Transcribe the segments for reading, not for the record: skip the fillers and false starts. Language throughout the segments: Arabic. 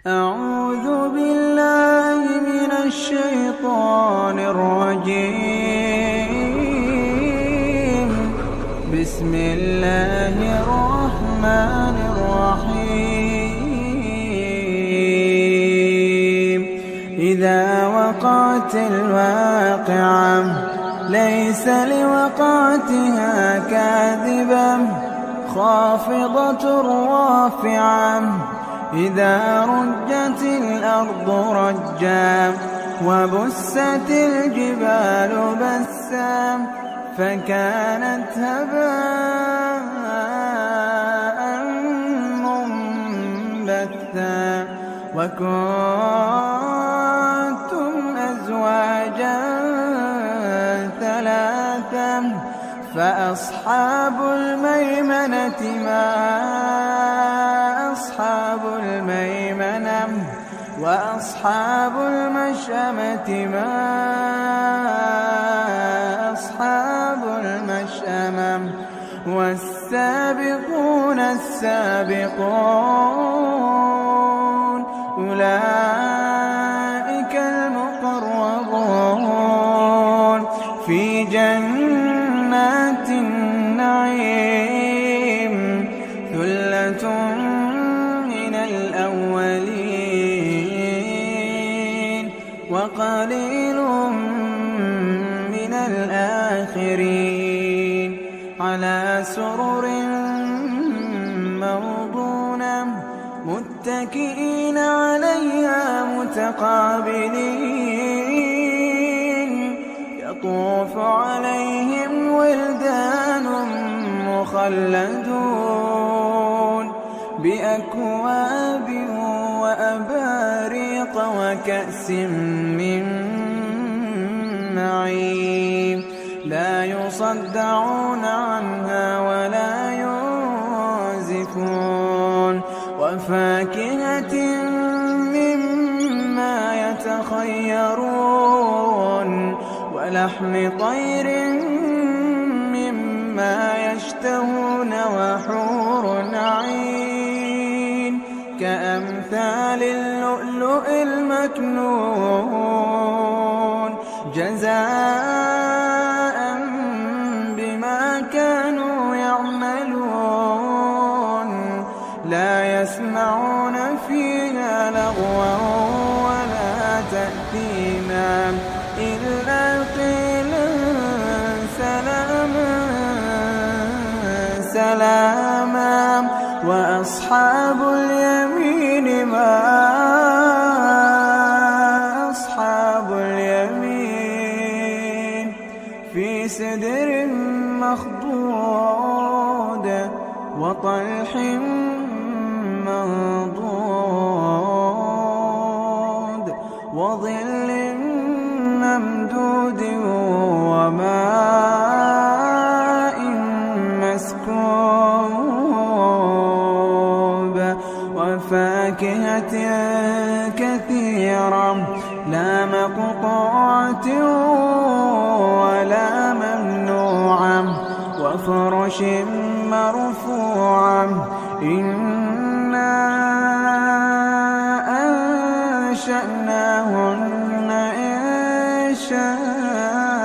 أعوذ بالله من الشيطان الرجيم. بسم الله الرحمن الرحيم. إذا وقعت الواقعة ليس لوقعتها كاذبة خافضة رافعة إذا رجت الأرض رجا وبست الجبال بسا فكانت هباء منبثا وكنتم أزواجا ثلاثا فأصحاب الميمنة ما أصحاب الميمنة وأصحاب المشأمة ما أصحاب المشأمة والسابقون السابقون أولئك المقربون في جنات النعيم ثلة من الأولين وقليل من الآخرين على سرر موضونة متكئين عليها متقابلين يطوف عليهم ولدان مخلدون بأكواب وأباريق وكأس من معين لا يصدعون عنها ولا ينزفون وفاكهة مما يتخيرون ولحم طير مما يشتهون وحور عين كأمثال اللؤلؤ المكنون جزاء بما كانوا يعملون لا يسمعون فيها لغوا ولا تأثيما إلا قيلا سلاما سلاما وأصحاب اليمين ما أصحاب اليمين في سدر مخضود وطلح منضود وظل ممدود وماء مسكوب وفاكهة كثيرة لا مقطوعة ولا ممنوعة وفرش مرفوعة إنا أنشأناهن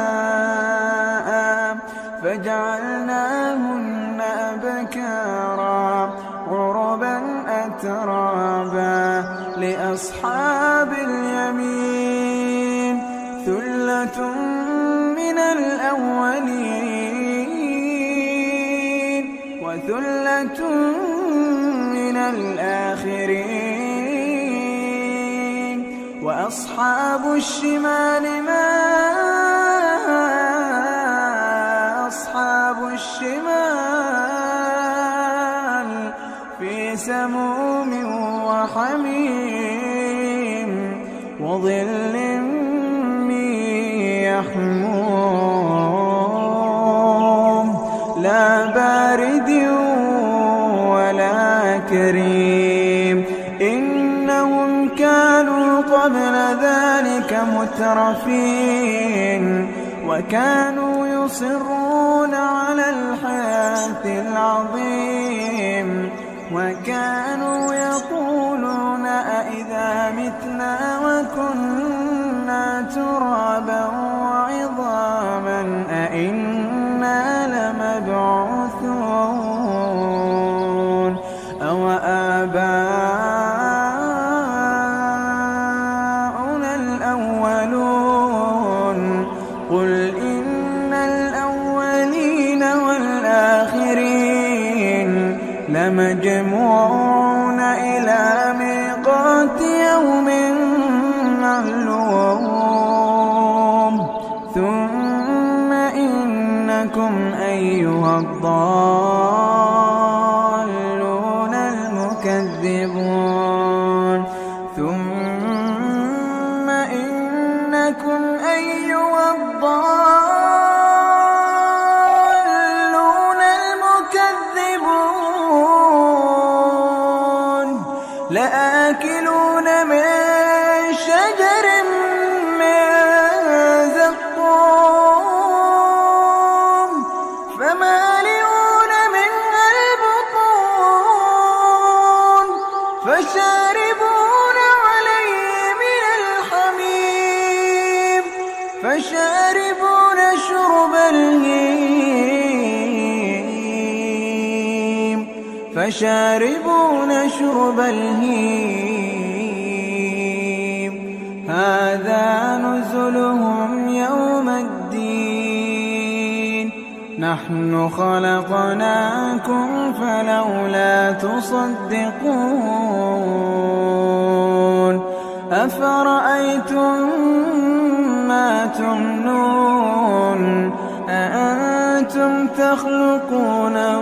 إنشاء فجعلناهن أبكارا عربا أترابا لأصحاب اليمين ثلة من الأولين وثلة من الآخرين وأصحاب الشمال ما أصحاب الشمال في سموم وحميم وظل من يحموم لا بارد ولا كريم إنهم كانوا قبل ذلك مترفين وكانوا يصرون على الحياة العظيم وكانوا يقولون أئذا متنا وكنا ترابا وعظاما أئنا لمبعوثون أو آباؤنا الأولون قل إن الأولين والآخرين لمجموعون إلى ميقات يوم معلوم ثم إنكم أيها الضالون المكذبون ثم إنكم أيها الضالون المكذبون لآكلون من شجر من زقوم فمالئون منها البطون فشاربون عليه من الحميم فشاربون شرب الهيم هذا نزلهم يوم الدين نحن خلقناكم فلولا تصدقون أفرأيتم ما تمنون أأنتم تخلقونه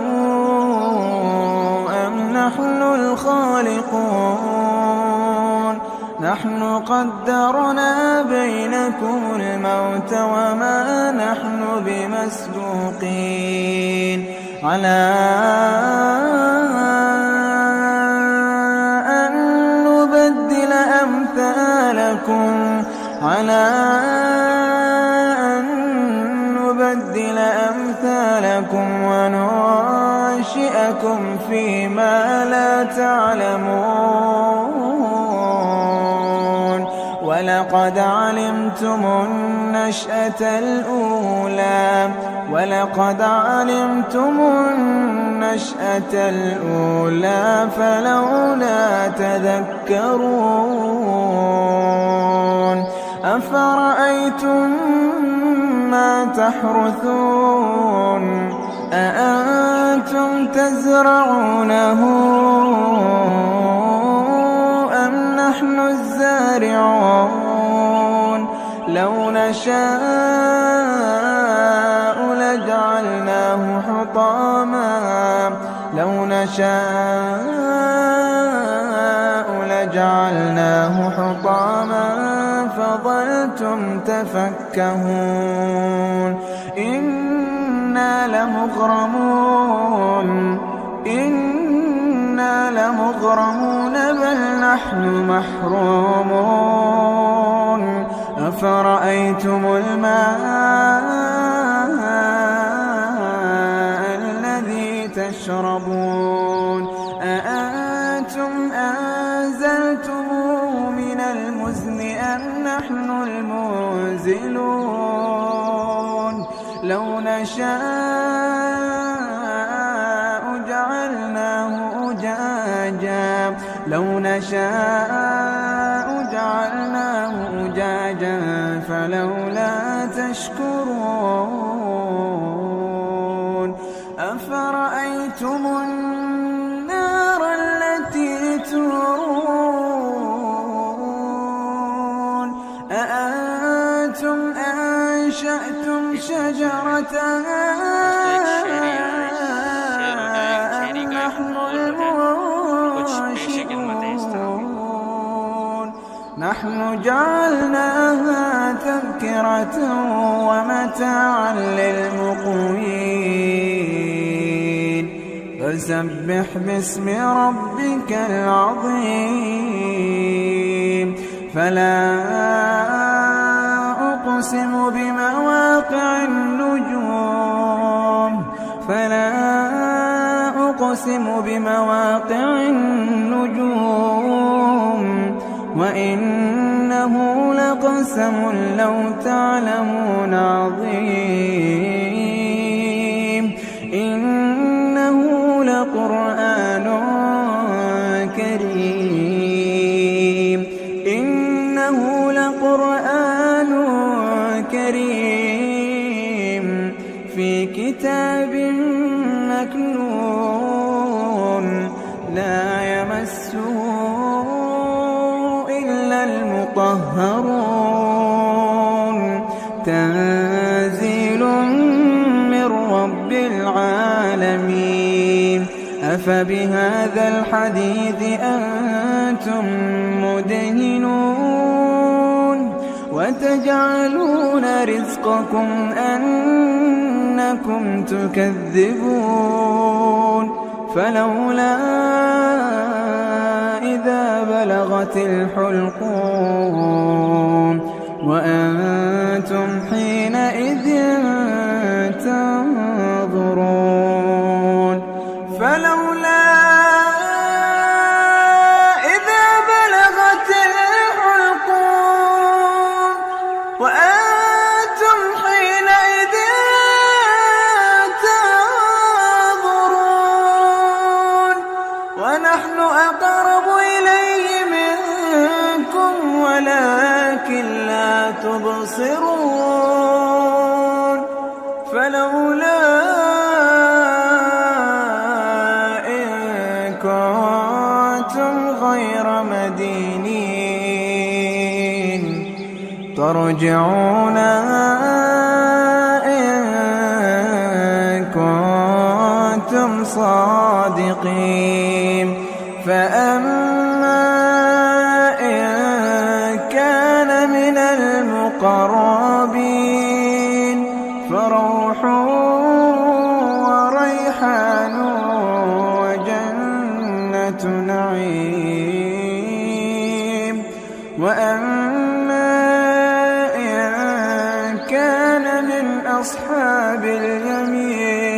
أم نحن الخالقون نحن قدرنا بينكم الموت وما نحن بمسبوقين على أن نبدل أمثالكم وننشئكم فيما لا تعلمون ولقد علمتم النشأة الأولى فلولا تذكرون أفرأيتم ما تحرثون أأنتم تزرعونه أم نحن الزارعون لو نشاء لجعلناه حطاما فظلتم تفكهون إنا لمغرمون بل نحن محرومون أفرأيتم الماء الذي تشربون أأنتم أنزلتموه من المزن أم نحن المنزلون لو نشاء جعلناه أجاجا فلولا تشكرون أفرأيتم النار التي تورون أأنتم أنشأتم شجرتها أم نحن المنشئون نحن جعلناها تذكرة ومتاعا للمقوين فسبح باسم ربك العظيم فلا أقسم بمواقع النجوم وإن قسم لو تعلمون عظيم إنه لقرآن كريم إنه لقرآن كريم في كتاب مكنون لا يمسه إلا المطهرون تنزيل من رب العالمين أفبهذا الحديث أنتم مدهنون وتجعلون رزقكم أنكم تكذبون فلولا إذا بلغت الحلقوم وأنتم حينئذ تنظرون فلولا إذا بلغت الحلقوم وأنتم حينئذ تنظرون ونحن أقرب إليه منكم ولكن لا تبصرون فلولا إن كنتم غير مدينين ترجعونها إن كنتم صادقين فأما إن كان من المقربين فروح وريحان وجنة نعيم وأما إن كان من أصحاب اليمين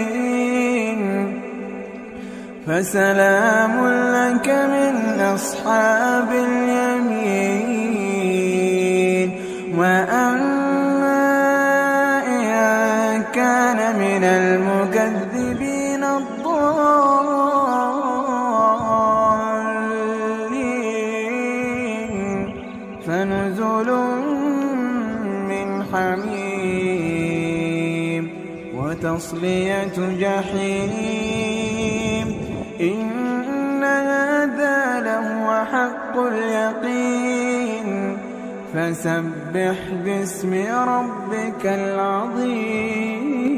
فسلام لك من أصحاب اليمين وأما إن كان من المكذبين الضالين فنزل من حميم وتصلية جحيم إن هذا لهو حق اليقين فسبح باسم ربك العظيم.